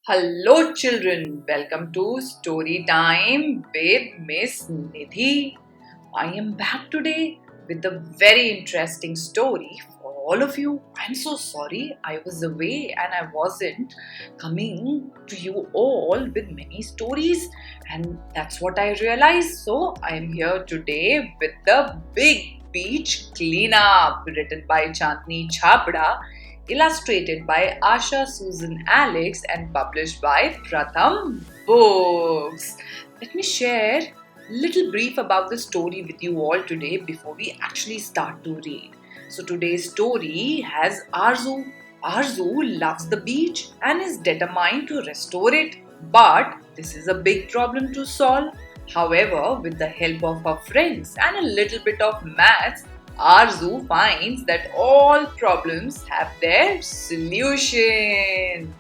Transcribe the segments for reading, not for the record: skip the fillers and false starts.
Hello, children. Welcome to Story Time with Miss Nidhi. I am back today with a very interesting story for all of you. I'm so sorry I was away and I wasn't coming to you all with many stories, and that's what I realized. So, I am here today with the Big Beach Cleanup, written by Chandini Chhabra, illustrated by Asha Susan Alex, and published by Pratham Books. Let me share a little brief about the story with you all today before we actually start to read. So today's story has Arzu. Arzu loves the beach and is determined to restore it, but this is a big problem to solve. However, with the help of her friends and a little bit of maths, Arzu finds that all problems have their solutions.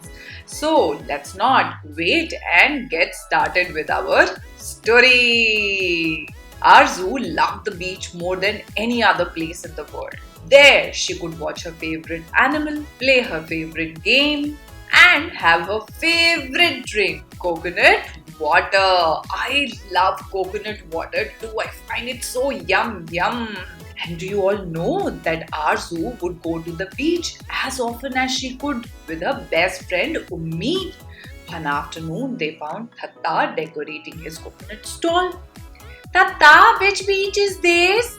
So let's not wait and get started with our story. Arzu loved the beach more than any other place in the world. There, she could watch her favorite animal, play her favorite game, and have her favorite drink, coconut water. I love coconut water too. I find it so yum. And do you all know that Arzu would go to the beach as often as she could with her best friend Ummi? One afternoon, they found Thatta decorating his coconut stall. Tata, which beach is this?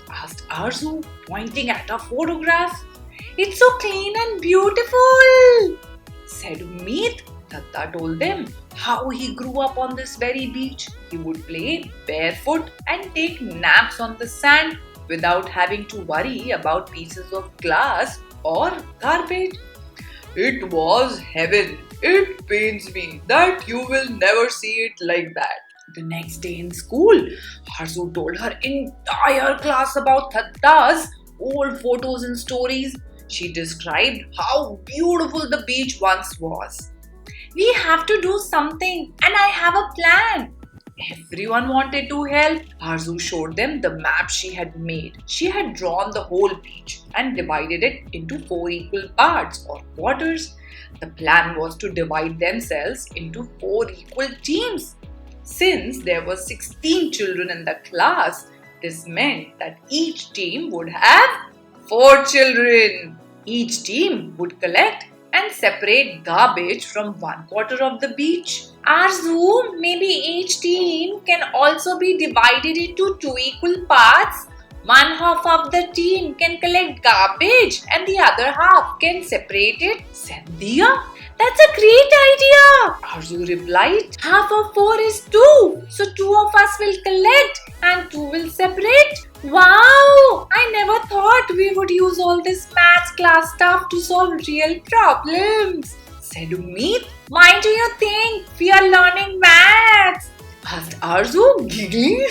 Asked Arzu, pointing at a photograph. It's so clean and beautiful, said Meet. Tata told them how he grew up on this very beach. He would play barefoot and take naps on the sand without having to worry about pieces of glass or garbage. It was heaven. It pains me that you will never see it like that. The next day in school, Arzu told her entire class about Thatta's old photos and stories. She described how beautiful the beach once was. We have to do something, and I have a plan. Everyone wanted to help. Arzu showed them the map she had made. She had drawn the whole beach and divided it into 4 equal parts or quarters. The plan was to divide themselves into 4 equal teams. Since there were 16 children in the class, this meant that each team would have 4 children. Each team would collect and separate garbage from 1 quarter of the beach. Arzu, maybe each team can also be divided into 2 equal parts. One half of the team can collect garbage and the other half can separate it, said Diya. That's a great idea, Arzu replied. Half of 4 is 2, so 2 of us will collect and 2 will separate. Wow! I never thought we would use all this maths class stuff to solve real problems, said Umid. Why do you think we are learning maths? Asked Arzu, giggling.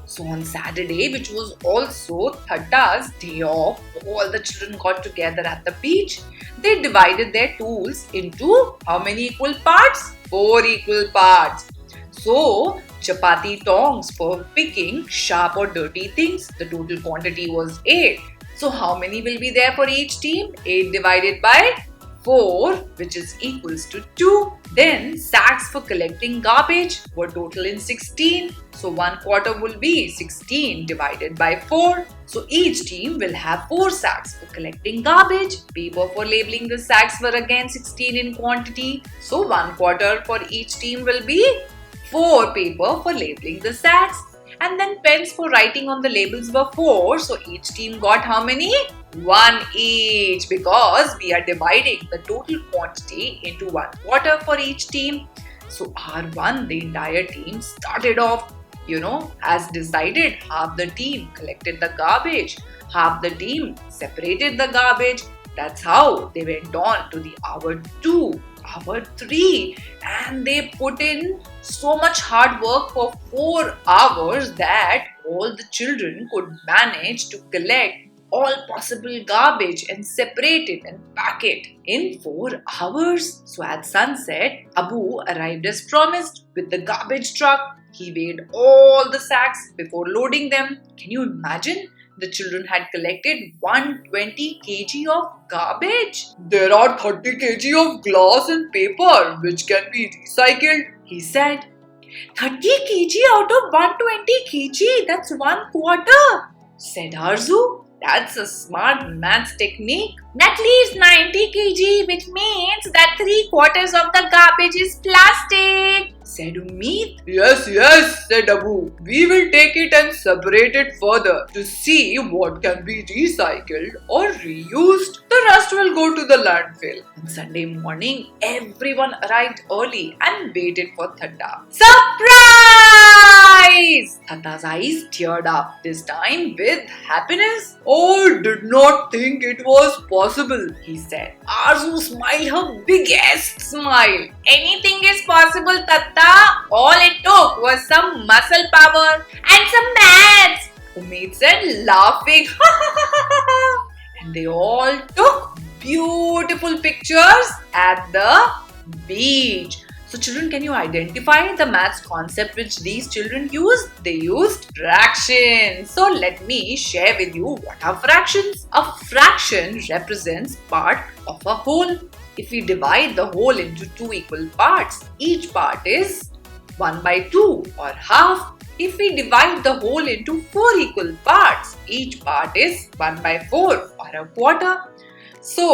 So on Saturday, which was also Thatta's day off, all the children got together at the beach. They divided their tools into how many equal parts? 4 equal parts. So, chapati tongs for picking sharp or dirty things. The total quantity was 8. So, how many will be there for each team? 8 divided by 4, which is equals to 2. Then sacks for collecting garbage were total in 16. So 1 quarter will be 16 divided by 4. So each team will have 4 sacks for collecting garbage. Paper for labeling the sacks were again 16 in quantity. So 1 quarter for each team will be 4 paper for labeling the sacks. And then pens for writing on the labels were 4. So each team got how many? 1 each, because we are dividing the total quantity into 1 quarter for each team. So R1, the entire team started off, as decided. Half the team collected the garbage, half the team separated the garbage. That's how they went on to the hour 2, hour 3, and they put in so much hard work for 4 hours that all the children could manage to collect all possible garbage and separate it and pack it in 4 hours. So at sunset, Abu arrived as promised with the garbage truck. He weighed all the sacks before loading them. Can you imagine? the children had collected 120 kg of garbage. There are 30 kg of glass and paper which can be recycled, he said. 30 kg out of 120 kg, that's 1/4, said Arzu. That's a smart maths technique. That leaves 90 kg, which means that 3/4 of the garbage is plastic, said Umid. Yes, said Abu. We will take it and separate it further to see what can be recycled or reused. The rest will go to the landfill. On Sunday morning, everyone arrived early and waited for Thadda. Surprise! Thadda's eyes teared up, this time with happiness. I did not think it was possible, he said. Arzu smiled her biggest smile. Anything is possible, Tata. All it took was some muscle power and some maths, Umid said, laughing. And they all took beautiful pictures at the beach. So children, can you identify the maths concept which these children used? They used fractions. So let me share with you what are fractions. A fraction represents part of a whole. If we divide the whole into two equal parts, each part is 1/2 or half. If we divide the whole into 4 equal parts, each part is 1/4 or a quarter. So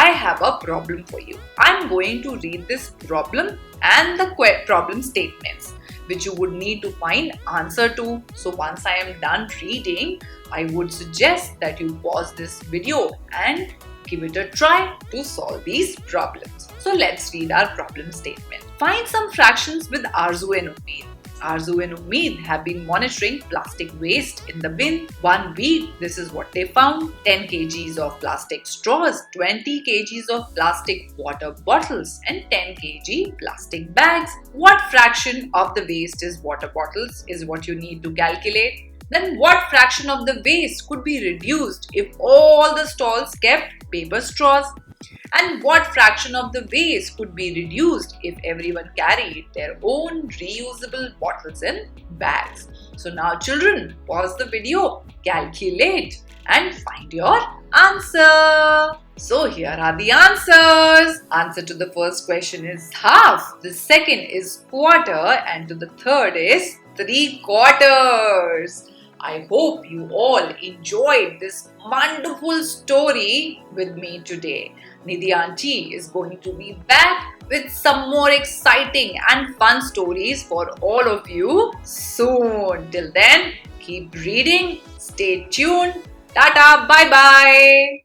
I have a problem for you. I'm going to read this problem and the problem statements which you would need to find answer to. So once I am done reading, I would suggest that you pause this video and give it a try to solve these problems. So let's read our problem statement. Find some fractions with Arzu and Umid. Arzu and Umid have been monitoring plastic waste in the bin. 1 week, this is what they found. 10 kgs of plastic straws, 20 kgs of plastic water bottles and 10 kg plastic bags. What fraction of the waste is water bottles is what you need to calculate. Then what fraction of the waste could be reduced if all the stalls kept paper straws? And what fraction of the waste could be reduced if everyone carried their own reusable bottles and bags? So now children, pause the video, calculate and find your answer. So here are the answers. Answer to the first question is half, the second is quarter and to the third is 3/4. I hope you all enjoyed this wonderful story with me today. Nidhi Auntie is going to be back with some more exciting and fun stories for all of you soon. Till then, keep reading, stay tuned. Tata, bye bye.